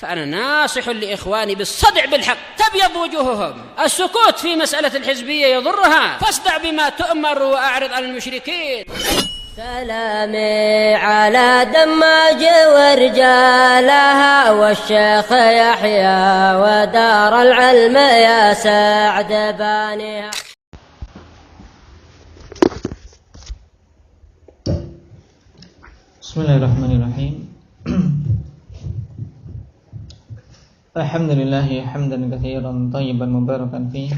فأنا ناصح لإخواني بالصدع بالحق تبيض وجوههم. السكوت في مسألة الحزبية يضرها، فاصدع بما تؤمر وأعرض عن المشركين. سلامي على دماج ورجالها والشيخ يحيى ودار العلم يا سعد بانيها. Bismillahirrahmanirrahim. Alhamdulillah hamdan katsiran thayyiban mubarakan fihi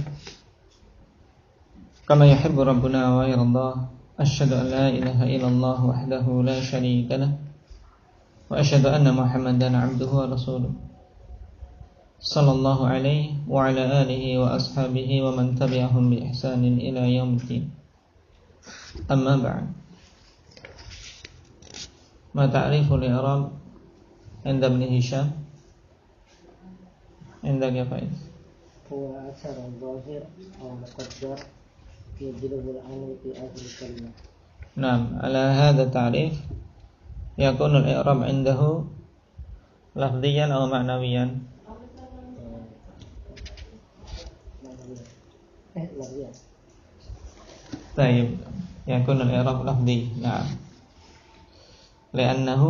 kama yuhibbu rabbuna wa yarda. Asyhadu an la ilaha illallah wahdahu la syarika lah wa asyhadu anna Muhammadan 'abduhu wa rasuluh. Sallallahu alaihi wa ala alihi wa ashabihi wa man tabi'ahum bi ihsanin ila yaumiddin. Amma ba'd. Ma ta'riful i'rab 'inda Ibn Hisham? عندك يا فايز؟ هو أثر الظاهر أو مقدر يجلب العمل في آخر الكلمة. نعم، على هذا التعريف يكون الإعراب عنده لفظيا أو معنويا؟ لفظيا. طيب، يكون الإعراب لفظي. نعم، لأنه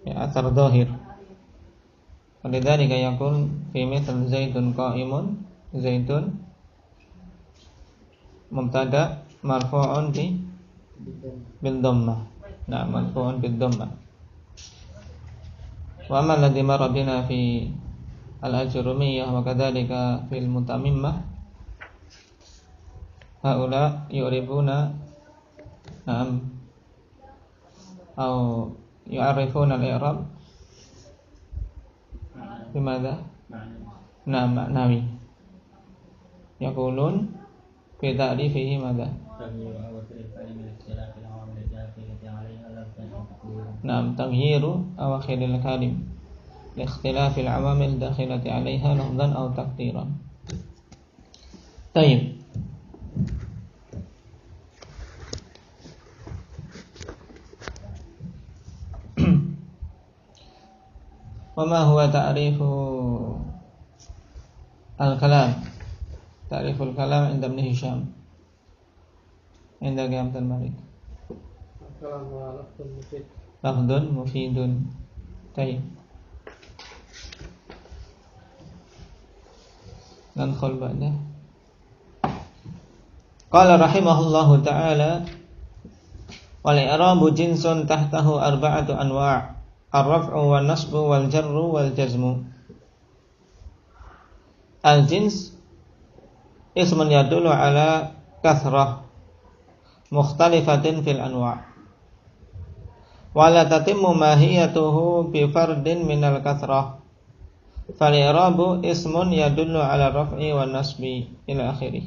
أثر ظاهر. ولذلك يقول في مثل زيد قائم، زيد مبتدأ مرفوع بالضمة. نعم، مرفوع بالضمة. وأما الذي مر بنا في الأجرمية وكذلك في المتممة هؤلاء يعرفون نعم أو يعرفون الإعراب بماذا؟ نعم، معنوي. يقولون في تعريفه ماذا؟ نعم، تغيير أواخر الكلم لاختلاف العوامل الداخلة عليها لفظا أو تقديرا. طيب، وما هو تعريف الكلام؟ تعريف الكلام عند ابن هشام. عندك يا عبد الملك؟ الكلام هو لفظ مفيد. طيب، ندخل بعده. قال رحمه الله تعالى: والإعراب جنس تحته 4 أنواع: الرفع والنصب والجر والجزم. الجنس اسم يدل على كثرة مختلفة في الأنواع، ولا تتم ماهيته بفرد من الكثرة، فالإعراب اسم يدل على الرفع والنصب إلى آخره.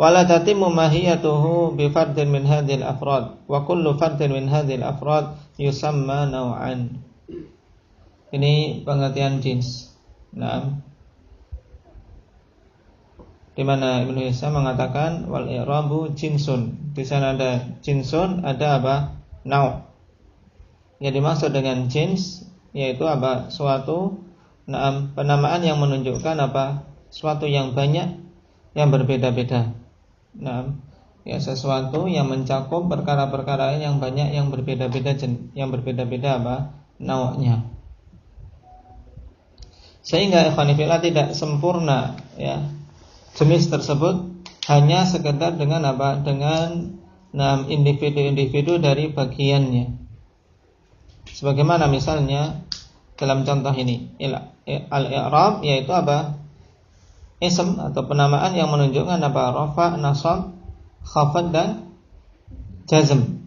ولا تتم ماهيته بفرد من هذه الأفراد، وكل فرد من هذه الأفراد يسمى نوعا. Ini pengertian jins. Nah, di mana Ibnu Hisham mengatakan wal i'rabu jinsun. Di sana ada jinsun, ada apa? Nau'. Yang dimaksud dengan jins yaitu apa? Suatu penamaan yang menunjukkan apa? Suatu yang banyak yang berbeda-beda. Nah, ya sesuatu yang mencakup perkara-perkara yang banyak yang berbeda-beda apa? Nau'nya. Sehingga ikhwan fillah tidak sempurna ya jenis tersebut hanya sekedar dengan apa? Dengan individu-individu dari bagiannya. Sebagaimana misalnya dalam contoh ini, al-i'rab yaitu apa? Ism atau penamaan yang menunjukkan apa? Rafa, nasab, khafad dan jazm.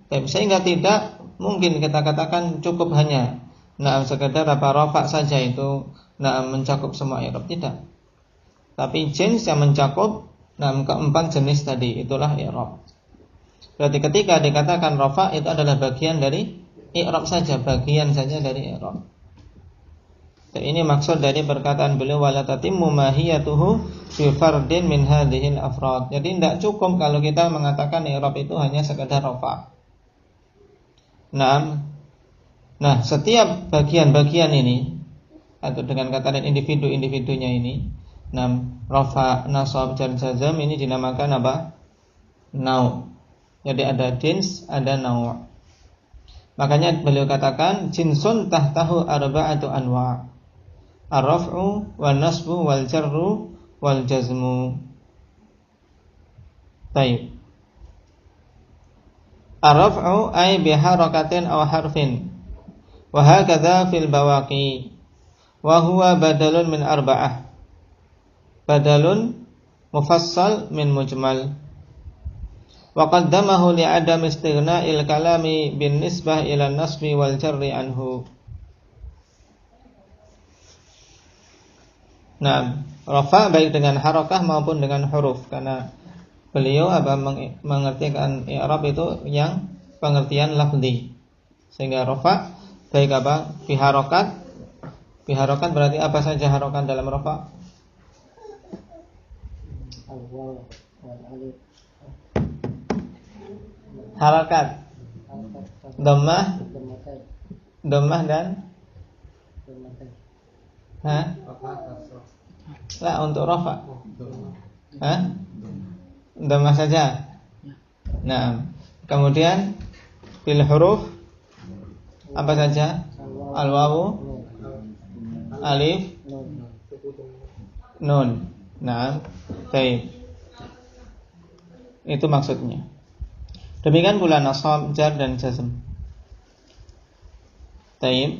Sehingga tidak mungkin kita katakan cukup hanya sekedar apa rafa saja itu mencakup semua i'rab, tidak. Tapi jins yang mencakup keempat jenis tadi itulah i'rab. Berarti ketika dikatakan rafa itu adalah bagian dari i'rab saja, bagian saja dari i'rab. Ini maksud dari perkataan beliau wala tatimmu mahiyatuhu fi fardin min hadhil afrad. Jadi tidak cukup kalau kita mengatakan i'rab itu hanya sekedar rafa. Nah, setiap bagian-bagian ini atau dengan kata lain individu-individunya ini, rafa, nasab, jar, jazm ini dinamakan apa? Nau'. Jadi ada jins, ada nau'. Makanya beliau katakan jinsun tahtahu arba'atu anwa'. Ar-raf'u wal nasbu wal jarru wal jazmu. Baik. Ar-raf'u ay biharakatin aw harfin. Wa hakadha fil bawaqi. Wa huwa badalun min arba'ah. Badalun mufassal min mujmal. Wa qaddamahu li'adam istighna'il kalami bin nisbah ila nasbi wal jarri anhu. Nah, rafa baik dengan harakah maupun dengan huruf, karena beliau mengertikan i'rab itu yang pengertian lafzi. Sehingga rafa baik fi harakat. Fi harakat berarti apa saja harokat dalam rafa? Harakat, dhammah dan lah untuk rafa. Dhammah saja. Nah, kemudian fil huruf apa saja? Al-wawu, alif, nun. Nah, baik. Itu maksudnya. Demikian pula nasab, jar dan jazm. Baik.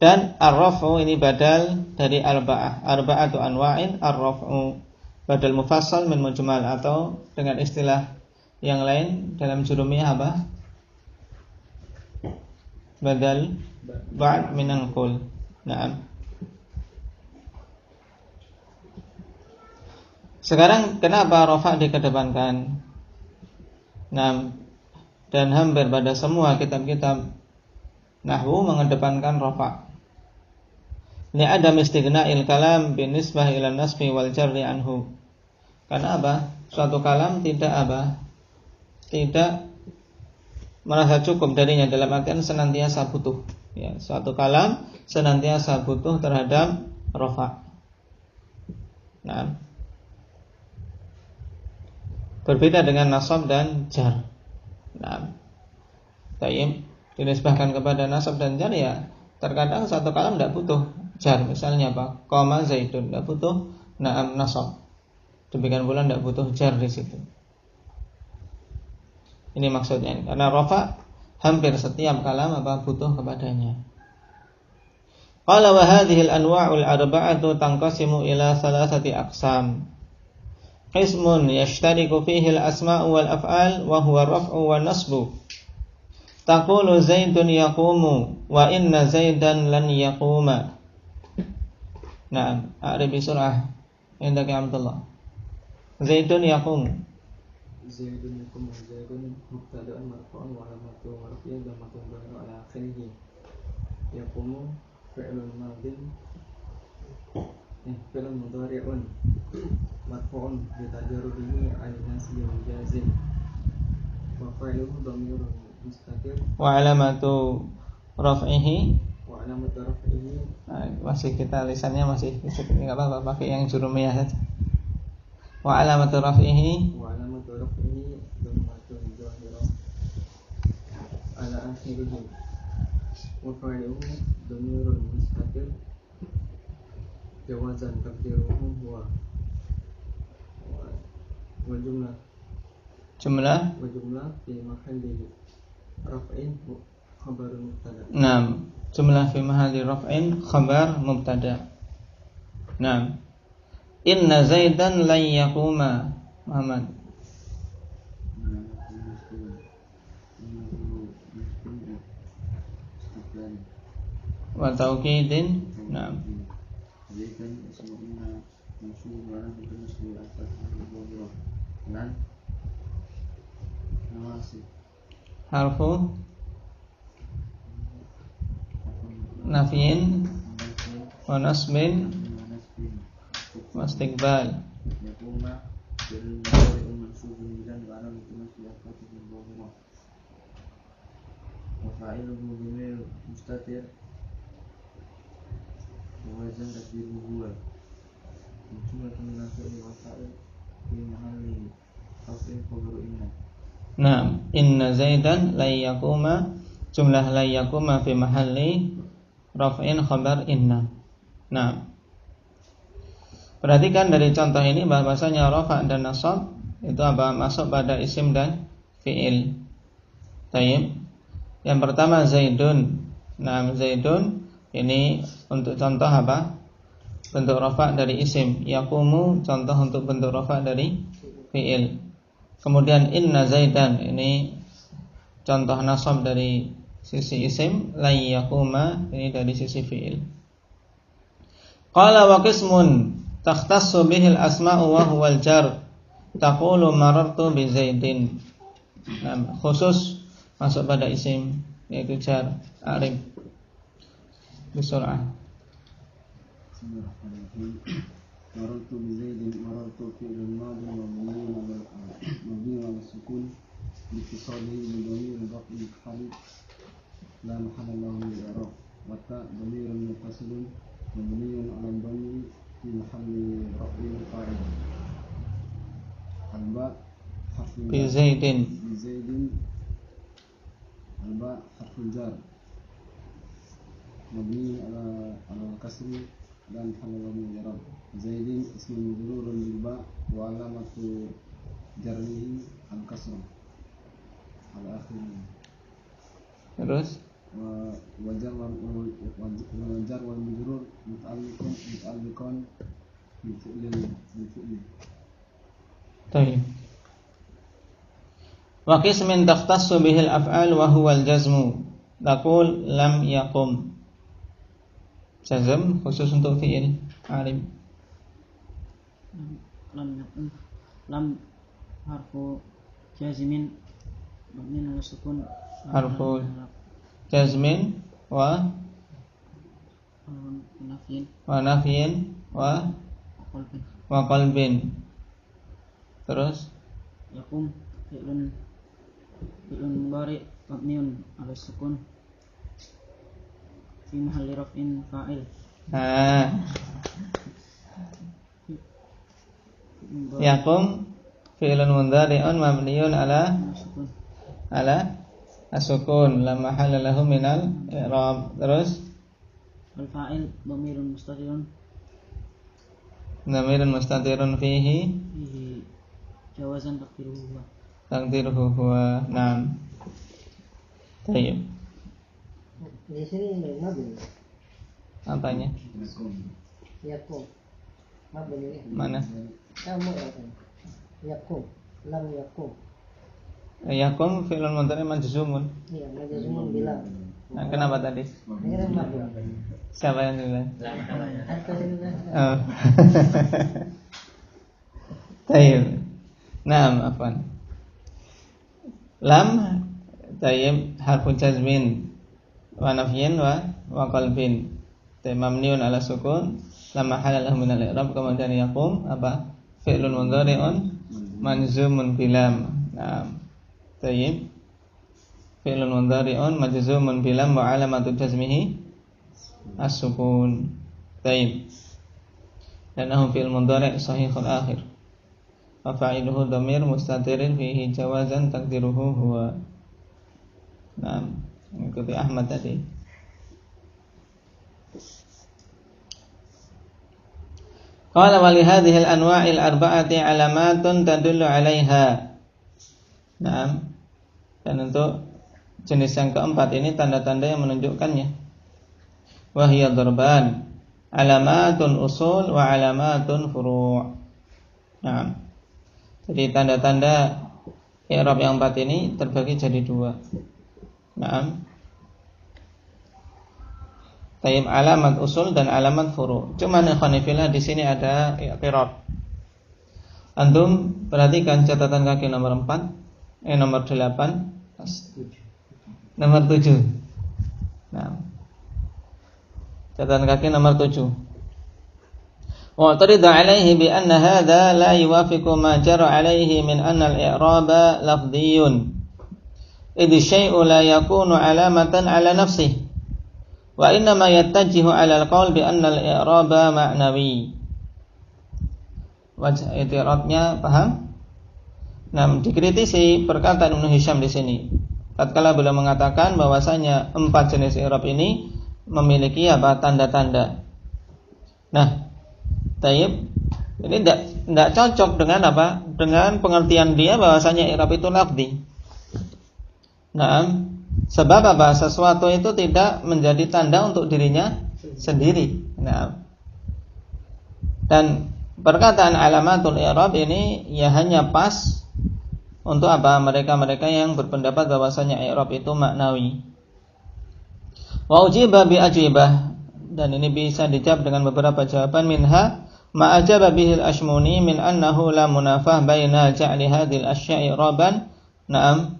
Dan ar-raf'u ini badal dari arba'ah. Arba'atu anwa'in ar-raf'u. Badal mufassal min mujmal, atau dengan istilah yang lain dalam jurumiyah apa? Badal ba'd min anqul. Naam. Sekarang kenapa rafa dikedepankan? Nah, dan hampir pada semua kitab-kitab nahwu mengedepankan rafa. Li'adam istighna'il kalam binisbah ila nasbi wal jarri anhu. Karena apa? Suatu kalam tidak merasa cukup darinya, dalam artian senantiasa butuh. Ya, suatu kalam senantiasa butuh terhadap rafa. Nah, berbeda dengan nasab dan jar. Nah, tayyib dinisbahkan kepada nasab dan jar, ya terkadang satu kalam tidak butuh jar. Misalnya apa? Qama Zaidun, tidak butuh nasab. Demikian pula tidak butuh jar di situ. Ini maksudnya. Karena rafa hampir setiap kalam butuh kepadanya. Qala wa hadhihi al-anwa'ul arba'atu tanqasimu ila thalathati aqsam. Qismun yashtariku fihi al-asma'u wal af'al wa huwa ar-raf'u wan nasbu. Taqulu Zaidun yaqumu wa inna Zaidan lan yaquma. Naam, a'rif bi sur'ah. Indaka Abdullah. Zaidun yaqumu. Zaidun yaqumu. Zaidun mubtada'un marfu'un wa alamatu marfu'ihi dhammatun dhahirun 'ala akhirih. Yaqumu fi'lun madin. Fi'lun mudhari'un marfu'un bi tajarrudihi 'ala nasbi wal jazm. Wa fa'iluhu dhamirun mustaqil. Wa alamatu raf'ihi. Masih kita lisannya masih enggak apa-apa, pakai yang jurumiyah saja. Wa alamatu raf'ihi dhammatun dhahirah 'ala akhirih. Wa fa'iluhu dhamirun mustaqil. Jawazan taqdiruhu huwa. Wa jumlah fi mahalli raf'in khabar mubtada. Naam, jumlah fi mahalli raf'in khabar mubtada. Naam. Inna Zaidan lan yaquma. Muhammad. Wa tawkidin. Naam. Zaidan ismu'inna mansub wa lamatu nasbi al-fathah dan nawasib. Harfu nafyin wa nasbin wa istiqbal. Yaquma bil mansubun bilan wa alamatu nasbi al-fathah wa fa'iluhu dhamir mustatir wa wazn takdiruhu huwa jumlatun nafi'un wa fa'il fi mahalli raf'in khabaru inna. Nah, inna Zaidan la yakuma, jumlah la yakuma fi mahalli raf'in khabar inna. Nah, perhatikan dari contoh ini bahwasanya rafa' dan nasab itu apa? Masuk pada isim dan fi'il. Tayyib. Yang pertama Zaidun. Nah, Zaidun ini untuk contoh apa? Bentuk rafa' dari isim. Yaqumu contoh untuk bentuk rafa' dari fi'il. Kemudian inna Zaidan ini contoh nasab dari sisi isim, la yaquma ini dari sisi fi'il. Qala wa qismun takhtassu bihil asma'u wa huwal jar. Taqulu marartu bi Zaidin. Nah, khusus masuk pada isim yaitu jar, arif. Bisur'ah. Bismillahirrahmanirrahim. Marartu bi Zaidin, marartu fi'lun madhi mabniun 'ala sukun litisalihi bi dhamir raf'in khalid la mahalla lahu min i'rab wa ta dhamirun muttasilun mabniun 'ala dhammi fi mahalli raf'in fa'il. Alba harfun Bi Zaidin. Alba harfun jar mabni 'ala kasri dan halalan min i'rab. Zaidin ismun majrurun bil ba wa alamatu jarrihi al kasrah al akhir. Terus wa jar wal majrur muta'alliqun bi fi'lin. Tayyib. Wa qismin takhtassu bihil af'al wa huwal jazmu. Taqul lam yaqum. Jazm khusus untuk fi'il arif. Lam harfu jazmin mabniun 'ala sukun. Harfu jazmin wa nafyin wa qalbin. Terus Yaqum fi'lun mudhari mabniun 'ala sukun fi mahalli raf'in fa'il. Yaqum fi'lun mudhari'un mabniun 'ala as-sukun la mahalla lahu minal i'rab. Terus Wal fa'il dhamirun mustatirun fihi jawazan takdiruhu huwa. Naam. Tayyib. Di sini mabni. Apanya? Yakum. Mabni. Mana? Kamu kan. Yakum. Lam yakum. Yakum fi'lun mudhari' majzumun. Iya, majzumun bilang. Nah, kenapa tadi? Ini kan mabni. Siapa yang bilang? Atau ini. Oh. Tayyib. Naam, afwan. Lam tayyib harfu jazmin wa nafyin wa qalbin. Mamniun 'ala sukun la mahalla lahu min al-i'rab. Kemudian yaqum apa? Fi'lun mudhari'un manzumun bilam. Naam. Tayyib. Fi'lun mudhari'un majzumun bilam wa 'alamatu jazmihi as-sukun. Tayyib. Lanahu fi'l mudhari' sahihul akhir. Wa fa'iluhu dhamir mustatirin fihi jawazan takdiruhu huwa. Nah, mengikuti Ahmad tadi. Qala wa li hadhihi al-anwa'il arba'ati 'alamatun tadullu 'alaiha. Nah, dan untuk jenis yang keempat ini tanda-tanda yang menunjukkannya. Wa hiya darban, alamatun usul wa alamatun furu'. Nah, jadi tanda-tanda i'rab yang empat ini terbagi jadi dua. Naam. Tayyib, alamat usul dan alamat furu'. Cuma ikhwanifillah di sini ada i'rab. Antum perhatikan catatan kaki nomor 4, nomor 8, nomor 7. Nah. Catatan kaki nomor 7. Mu'tarida alaihi bi anna hadha la yuwafiqu ma jara alaihi min anna al-i'raba lafdhiyun. idh syai'u la yakunu alamatan ala nafsihi wa innama yattajihu ala al-qaul bi anna al-i'raba ma'nawi. Wajah i'tirabnya paham? Nah, dikritisi perkataan Ibnu Hisham di sini. Tatkala beliau mengatakan bahwasanya 4 jenis i'rab ini memiliki apa? Tanda-tanda. Nah, tayyib, ini tidak cocok dengan apa? Dengan pengertian dia bahwasanya i'rab itu lafzi. Nah, sebab apa? Sesuatu itu tidak menjadi tanda untuk dirinya sendiri. Nah, dan perkataan alamatul i'rab ini ya hanya pas untuk apa? Mereka-mereka yang berpendapat bahwasanya i'rab itu maknawi. Wa ujiba bi ajibah, dan ini bisa dijawab dengan beberapa jawaban. Minha ma ajaba bihi al-Ashmuni min annahu la munafah baina ja'li hadhil asya'i i'raban, na'am,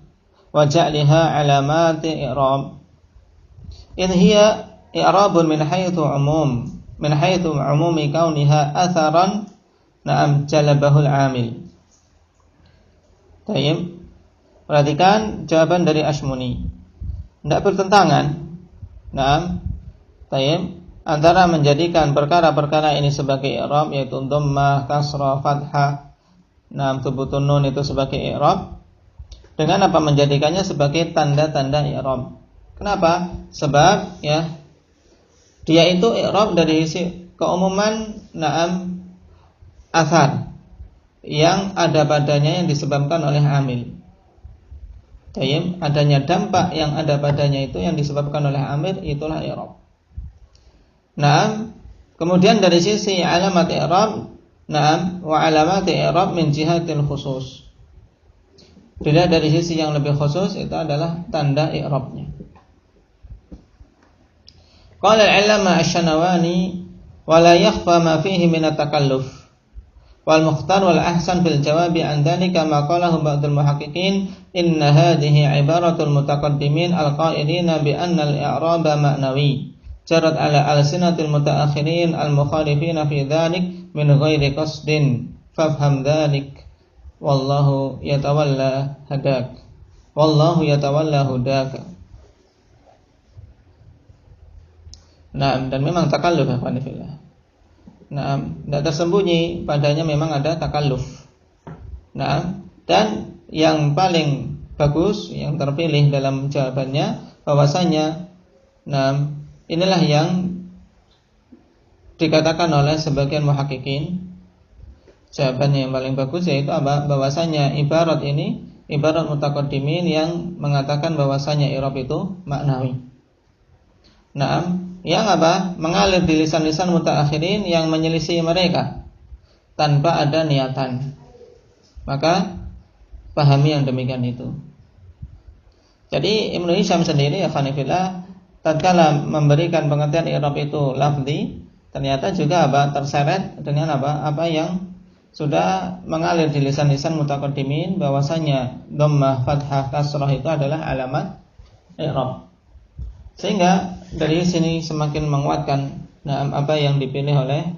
wa ja'liha alamati i'rab. In hiya i'rabun min haitsu umumi kauniha atharan, na'am, jalabahu al-'amil. Tayyib. Perhatikan jawaban dari Ashmuni. Tidak bertentangan. Na'am. Tayyib. Antara menjadikan perkara-perkara ini sebagai i'rab, yaitu dhammah, kasrah, fathah, na'am, thubutun nun itu sebagai i'rab, dengan apa? Menjadikannya sebagai tanda-tanda i'rab. Kenapa? Sebab ya dia itu i'rab dari sisi keumuman, na'am, athar yang ada padanya yang disebabkan oleh amil. Tayyib, adanya dampak yang ada padanya itu yang disebabkan oleh amil, itulah i'rab. Naam, kemudian dari sisi alamat i'rab, naam, wa alamat i'rab min jihatil khusus. Bila dari sisi yang lebih khusus itu adalah tanda i'rabnya. Qala al-'allama asy-Syanawani wa la yakhfa ma fihi min at-takalluf. Wal mukhtar wal ahsan fil jawabi an dzalika ma qalahu ba'dul muhaqqiqin inna hadhihi ibaratul mutaqaddimin al-qailina bi anna al-i'raba ma'nawi jarat ala al-sinatil mutaakhirin al-mukhalifina fi dzalik min ghairi qasdin fafham dzalik wallahu yatawalla hadak wallahu yatawalla hudak. Nah, dan memang takalluf ya fillah. Nah, tidak tersembunyi padanya memang ada takalluf. Nah, dan yang paling bagus, yang terpilih dalam jawabannya bahwasanya, nah, inilah yang dikatakan oleh sebagian muhaqqiqin. Jawabannya yang paling bagus yaitu apa? Bahwasanya ibarat ini ibarat mutaqaddimin yang mengatakan bahwasanya i'rab itu maknawi. Nah, yang apa? Mengalir di lisan-lisan mutaakhirin yang menyelisih mereka tanpa ada niatan. Maka pahami yang demikian itu. Jadi Ibnu Hisham sendiri ya khanifillah tatkala memberikan pengertian i'rab itu lafzi, ternyata juga apa? Terseret dengan apa? Apa yang sudah mengalir di lisan-lisan mutaqaddimin bahwasanya dhammah, fathah, kasrah itu adalah alamat i'rab. Sehingga dari sini semakin menguatkan apa yang dipilih oleh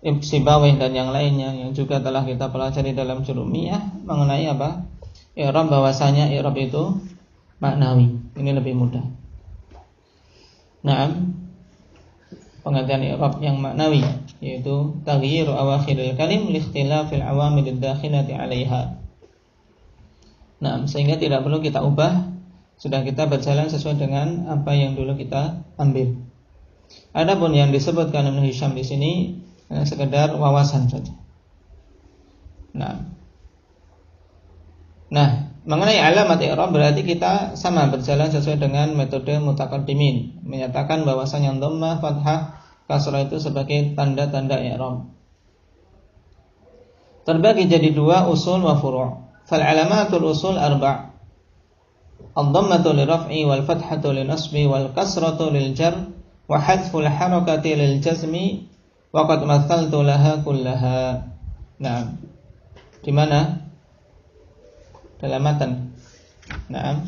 Sibawayh dan yang lainnya yang juga telah kita pelajari dalam Jurumiyah mengenai apa? I'rab, bahwasanya i'rab itu maknawi. Ini lebih mudah. Pengertian i'rab yang maknawi yaitu taghyiru awakhiril kalim li ikhtilafil awamil ad-dakhilati 'alaiha. Sehingga tidak perlu kita ubah, sudah kita berjalan sesuai dengan apa yang dulu kita ambil. Adapun yang disebutkan Ibnu Hisham di sini sekedar wawasan saja. Nah, mengenai alamat i'rab berarti kita sama berjalan sesuai dengan metode mutaqaddimin, menyatakan bahwasanya dhammah, fathah, kasrah itu sebagai tanda-tanda i'rab. Terbagi jadi dua, usul wa furu'. Fal alamatul usul arba'. Ad-dhammatu liraf'i wal fathatu linasbi wal kasratu lil jar wa hadful harakati lil jazmi wa qad mathaltu laha kullaha. Nah, di mana? Dalam matan. Nah,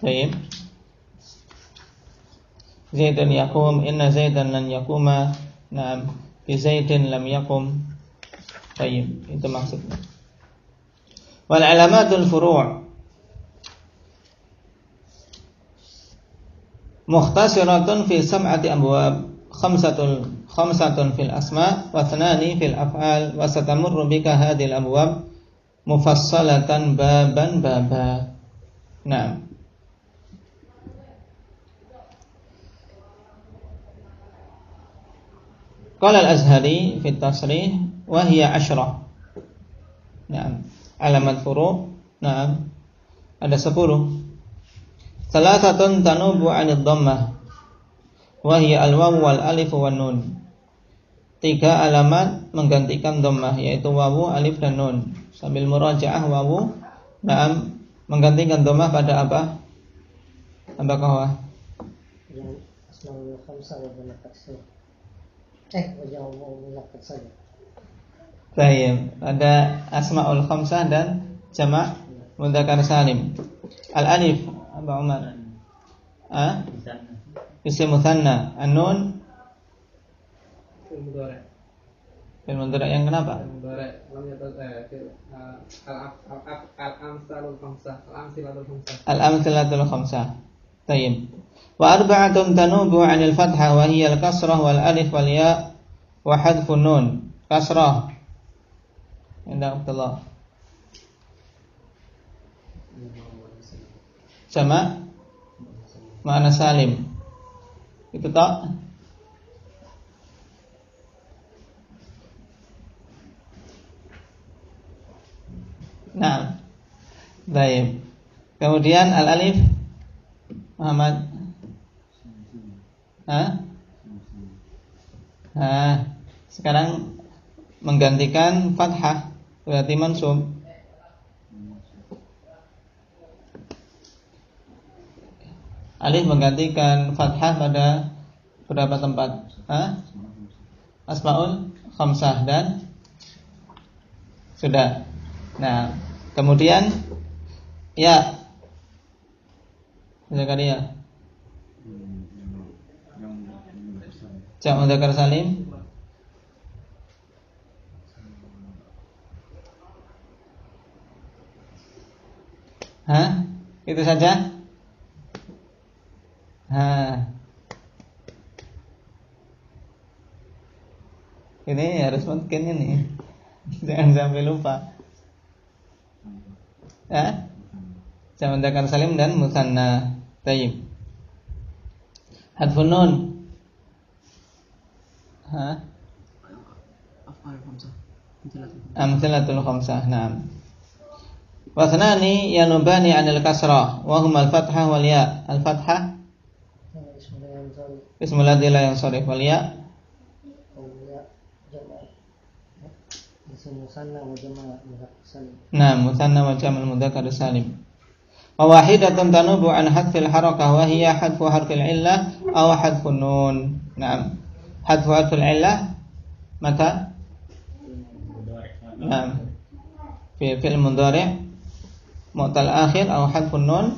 baik. Zaidun yakum, inna Zaidan lan yakuma. Nah, bi Zaidin lam yakum. Baik, itu maksudnya. Wal alamatul furu' mukhtasaratun fi sab'ati abwab, khamsatun fil asma wa thanani fil af'al, wa satamurru bika hadhil abwab mufassalatan baban baba. Naam. Qala al-Azhari fi at-tasrih wa hiya 'ashrah. Naam. Alamat furu', naam, ada 10. Salasatun tanubu 'anid dhammah wa hiya al-waw wal alif wan nun. 3 alamat menggantikan dhammah, yaitu wawu, alif dan nun. Sambil murajaah wawu, naam, menggantikan dhammah pada apa? Apakah? Yang asmaul khamsah wa jamak taksir. Wajamu taksir. Baik, ada asmaul khamsah dan jamak mudzakkar salim. Al-alif, Abu Umar. Isim mutsanna. An-nun fil mudhari' yang kenapa? Al-amthilatul khamsah. Tayyib. Wa arba'atun tanubu 'anil fathah wa hiya al-kasrah wal alif wal ya wa hadfun nun. Kasrah. Indah Allah. Sama makna salim. Itu tak? Nah, baik. Kemudian al-alif Muhammad. Sekarang menggantikan fathah berarti mansub. Alif menggantikan fathah pada berapa tempat? Asmaul khamsah dan sudah. Nah, kemudian ya Zakaria jamak mudzakkar salim. Itu saja. Ini harus mungkin ini. Jangan sampai lupa. Jamak mudzakkar salim dan musanna. Tayyib. Hadfun nun. Af'al khamsah. Amthilatul khamsah. Naam. Wa thanani yanubani 'anil kasrah wa huma al-fathah wal ya. Al-fathah ismul ladzi la yansharif wal ya. Nah, musanna wa jamal mudzakkar salim. Wa wahidatun tanubu an hadfil harakah wa hiya hadfu harfil illah aw hadfun nun. Naam. Hadfu harfil illah mata? Naam. Fi'il mudhari' mu'tal akhir aw hadfun nun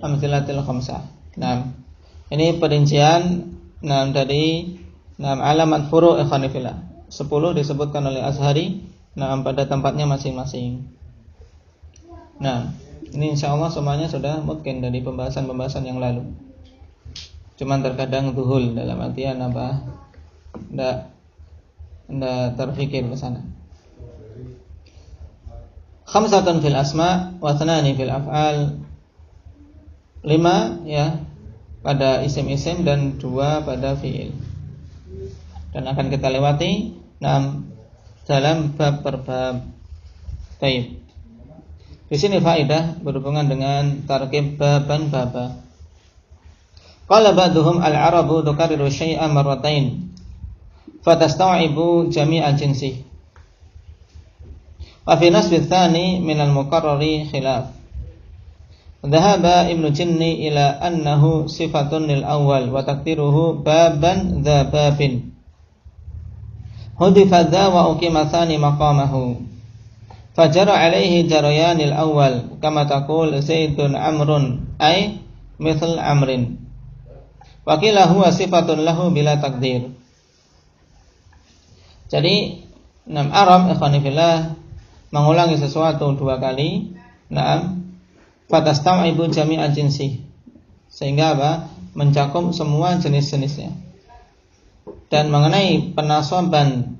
amtsilatul khamsah. Naam. Ini perincian dari alamat furu' ikhwan fillah. 10 disebutkan oleh Azhari pada tempatnya masing-masing. Nah, ini insyaallah semuanya sudah mungkin dari pembahasan-pembahasan yang lalu. Cuman terkadang dhuhul dalam artian apa? Enggak terfikir ke sana. Khamsatun fil asma wa thanani fil af'al. 5 ya pada isim-isim dan 2 pada fi'il. Dan akan kita lewati dalam bab per bab. Baik. Di sini faedah berhubungan dengan tarkib baban baba. Qala ba'duhum al-arabu tukarriru syai'an marratain fatasta'ibu jami'a jinsi. Wa fi nasbi tsani min al-muqarrari khilaf. Dhahaba Ibnu Jinni ila annahu sifatun lil awwal wa taqdiruhu baban dza babin. Hudifa dza wa uqima tsani maqamahu. Fajara alaihi jarayanil awwal kama taqul Zaidun Amrun ay mithl Amrin. Wa qila huwa sifatun lahu bila taqdir. Jadi Arab ikhwani fillah mengulangi sesuatu 2 kali, fatastau'ibu jami'a jinsi, sehingga mencakup semua jenis-jenisnya. Dan mengenai penasoban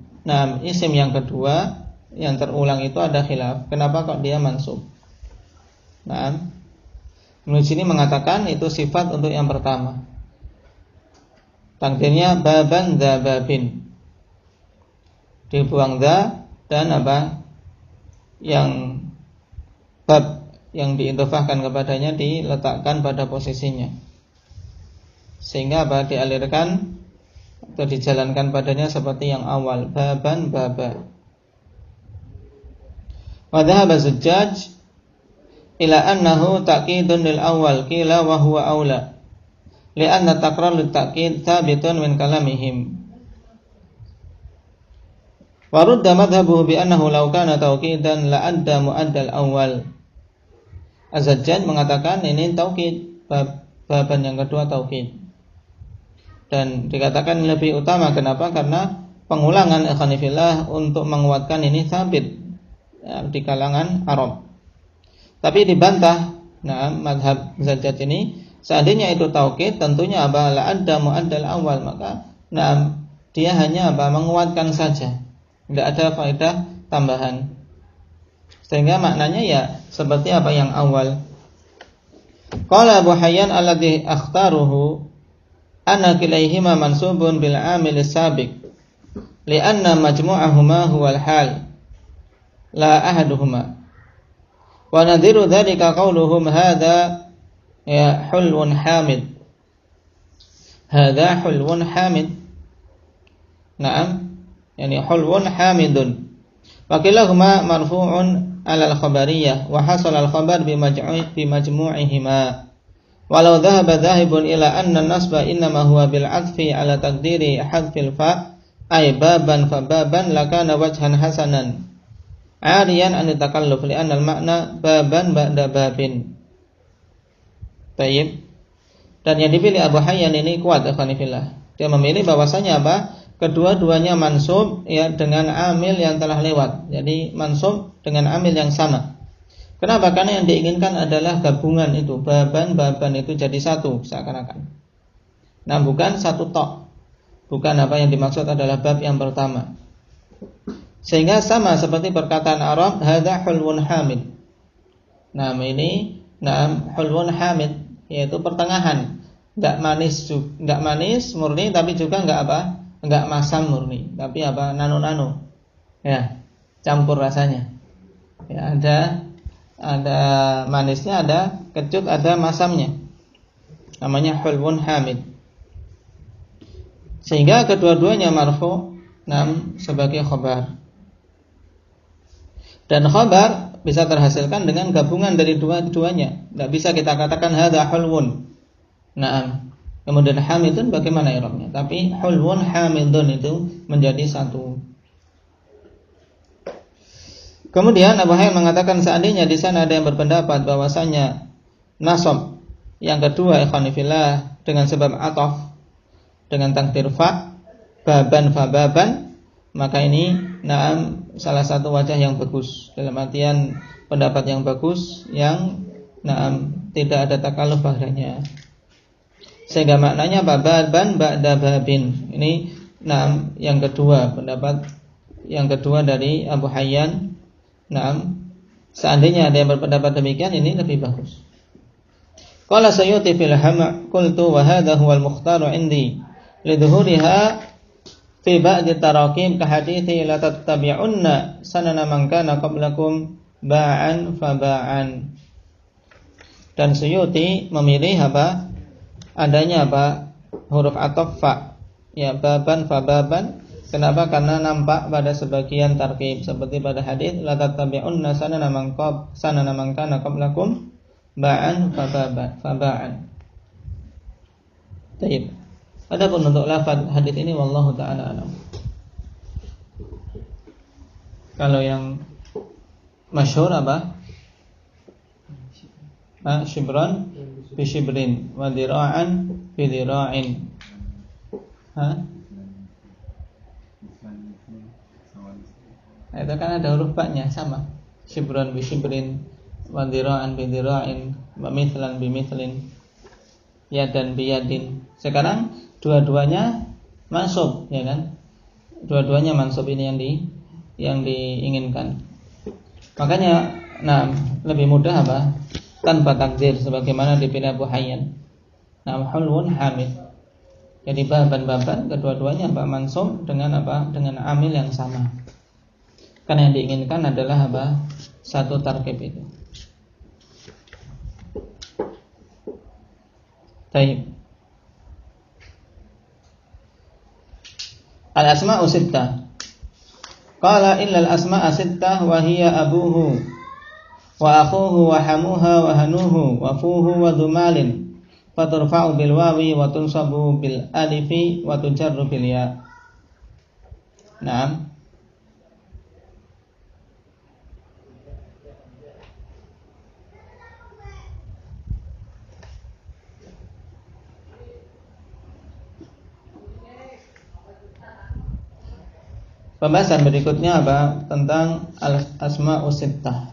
isim yang kedua yang terulang itu ada khilaf, kenapa kok dia mansub. Menurut sini mengatakan itu sifat untuk yang pertama. Takdirnya baban dza babin, dibuang dza dan yang bab yang diidhofahkan kepadanya diletakkan pada posisinya, sehingga dialirkan atau dijalankan padanya seperti yang awal, baban baba. Wa dhahaba Zujjaj ila annahu ta'kidun lil awal qila wa huwa aula li'anna taqrar lit ta'kid thabitun min kalamihim. Wa rudda madhhabuhu bi annahu law kana tawkidan la adda mu'addal awal. Az-Zajjaj mengatakan ini taukid, baban yang kedua taukid. Dan dikatakan lebih utama, kenapa? Karena pengulangan ikhwan fillah untuk menguatkan ini sabit di kalangan Arab. Tapi dibantah madhab Zajjaj ini, seandainya itu taukid tentunya la adda mu'addal awal, maka dia hanya menguatkan saja, tidak ada faedah tambahan, sehingga maknanya ya seperti apa yang awal. Qala Abu Hayyan alladhi akhtaruhu anna kilaihima mansubun bil amil sabiq li'anna majmu'ahuma huwal hal la ahaduhuma wa nadhiru dhalika qawluhum hadha ya hulwun hamid, hadha hulwun hamid, yani hulwun hamidun, wa kilahuma marfu'un ala al-khabariyah wa hasala al-khabar bi majmu'ihima. Walau dhahaba dhahibun ila anna nasba innama huwa bil 'athfi ala taqdiri hadfil fa ay baban fa baban lakana wajhan hasanan 'ariyan an takalluf li anna al-ma'na baban ba'da babin. Baik. Dan yang dipilih Abu Hayyan ini kuat ikhwan fillah. Dia memilih bahwasanya kedua-duanya mansub ya dengan amil yang telah lewat. Jadi mansub dengan amil yang sama. Kenapa? Karena yang diinginkan adalah gabungan itu, baban itu jadi satu seakan-akan. Bukan satu tok. Bukan apa yang dimaksud adalah bab yang pertama. Sehingga sama seperti perkataan Arab, hadza hulwun hamid. Ini hulwun hamid, yaitu pertengahan. Enggak manis murni, tapi juga enggak masam murni, tapi nano-nano. Ya, campur rasanya. Ya, ada manisnya, ada kecut, ada masamnya. Namanya hulwun hamid. Sehingga kedua-duanya marfu sebagai khabar. Dan khabar bisa terhasilkan dengan gabungan dari dua-duanya. Tidak bisa kita katakan hadza hulwun. Kemudian hamidun bagaimana i'rabnya? Tapi hulwun hamidun itu menjadi satu. Kemudian Abu Hayyan mengatakan seandainya di sana ada yang berpendapat bahwasanya nasab yang kedua ikhwan fillah dengan sebab ataf dengan takdir fa baban fa baban, maka ini salah satu wajah yang bagus, dalam artian pendapat yang bagus yang tidak ada takalluf padanya. Sehingga maknanya baban ba'da babin. Ini yang kedua, pendapat yang kedua dari Abu Hayyan. Seandainya ada yang berpendapat demikian, ini lebih bagus. Qala Sayyuti fil Hama' qultu wa hadha huwa al-mukhtaru 'indi lidhuhuriha fi ba'd at-taraqib ka hadithi la tattabi'unna sanana man kana qablakum ba'an fa ba'an. Dan Sayyuti memilih adanya huruf ataf fa, ya baban fa baban. Kenapa? Karena nampak pada sebagian tarkib seperti pada hadis la tattabi'unna sanana man kana qablakum ba'an fa ba'an. Baik. Adapun untuk lafaz hadis ini wallahu taala alam. Kalau yang masyhur shibran bi shibrin wa dira'an bi dira'in. Nah, itu kan ada huruf ba-nya sama. Shibran bi shibrin, wa dhira'an bi dhira'in, wa mithlan bi mithlin, yadan bi yadin. Sekarang dua-duanya mansub, ya kan? Dua-duanya mansub ini yang diinginkan. Makanya lebih mudah apa? Tanpa takdir sebagaimana dipilih Abu Hayyan. Hulwun hamid. Jadi baban kedua-duanya apa? Mansub dengan apa? Dengan amil yang sama. Karena yang diinginkan adalah apa? Satu tarkib itu. Baik. Al-asma'u sittah. Qala illa al-asma'a sittah wa hiya abuhu wa akhuhu wa hamuha wa hanuhu wa fuhu wa dhumalin faturfa'u bil wawi wa tunsabu bil alifi wa tujarru bil ya. Naam. Pembahasan berikutnya apa? Tentang al-asma'u sittah.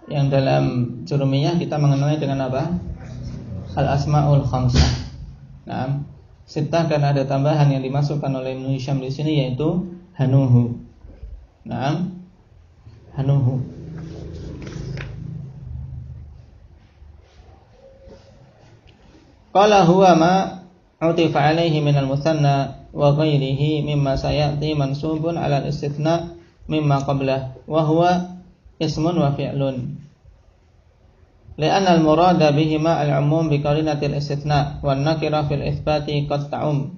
Yang dalam jurumiyah kita mengenalnya dengan apa? Al-asma'ul khamsah. Nah, sittah karena ada tambahan yang dimasukkan oleh Ibnu Hisham di sini yaitu hanuhu. Nah, hanuhu. Qala huwa ma utifa alaihi minal musanna wa ghairihi mimma sayati mansubun ala al-istithna mimma qablah wa huwa ismun wa fi'lun li'anna al-murada bihima al-umum bi qarinatil istithna wan nakira fil itsbati qad ta'um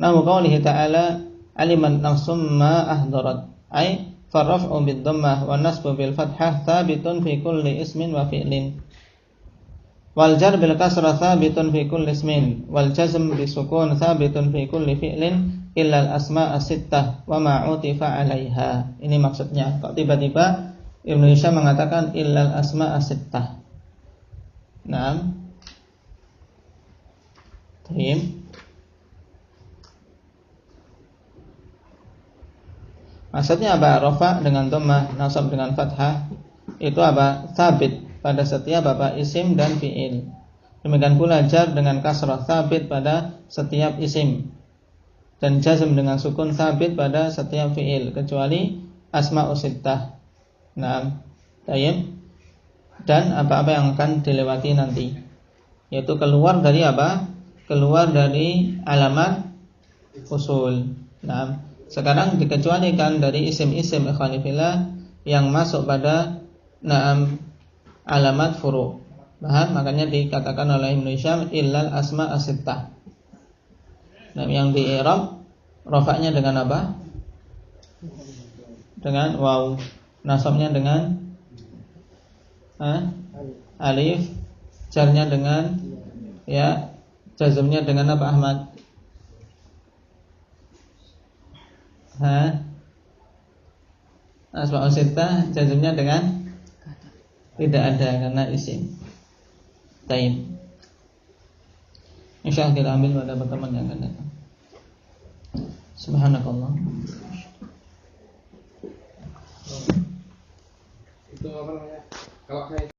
nahu qawlihi ta'ala aliman nafsum ma ahdarat ay farraf'u bid dhammah wan nasbu bil fathah thabitun fi kulli ismin wa fi'lin wal jar bil kasrah thabitun fi kulli ismin wal jazm bisukun thabitun fi kulli fi'lin illa al asma' as-sittah wa ma utifa 'alaiha. Ini maksudnya. Kok tiba-tiba Ibnu Hisham mengatakan illa al asma' as-sittah. Naam. Baik. Maksudnya apa? Rafa dengan dhammah, nasab dengan fathah itu apa? Thabit pada setiap apa? Isim dan fi'il. Demikian pula jar dengan kasrah thabit pada setiap isim dan jazm dengan sukun thabit pada setiap fi'il kecuali asma'u sittah. Nah, tayyib. Dan apa-apa yang akan dilewati nanti yaitu keluar dari apa? Keluar dari alamat usul. Nah, sekarang dikecualikan dari isim-isim ikhwanifillah yang masuk pada alamat furu'. Paham? Makanya dikatakan oleh Ibnu Hisham illal asma as-sittah. Nah, yang di i'rab rafa'nya dengan apa? Dengan waw. Nasabnya dengan alif. Jarnya dengan ya, jazmnya dengan apa Ahmad? Asma as-sittah jazmnya dengan tidak ada karena isim. Taib. Insyaallah kita ambil pada pertemuan yang akan datang. Subhanakallah. Itu apa namanya? Kalau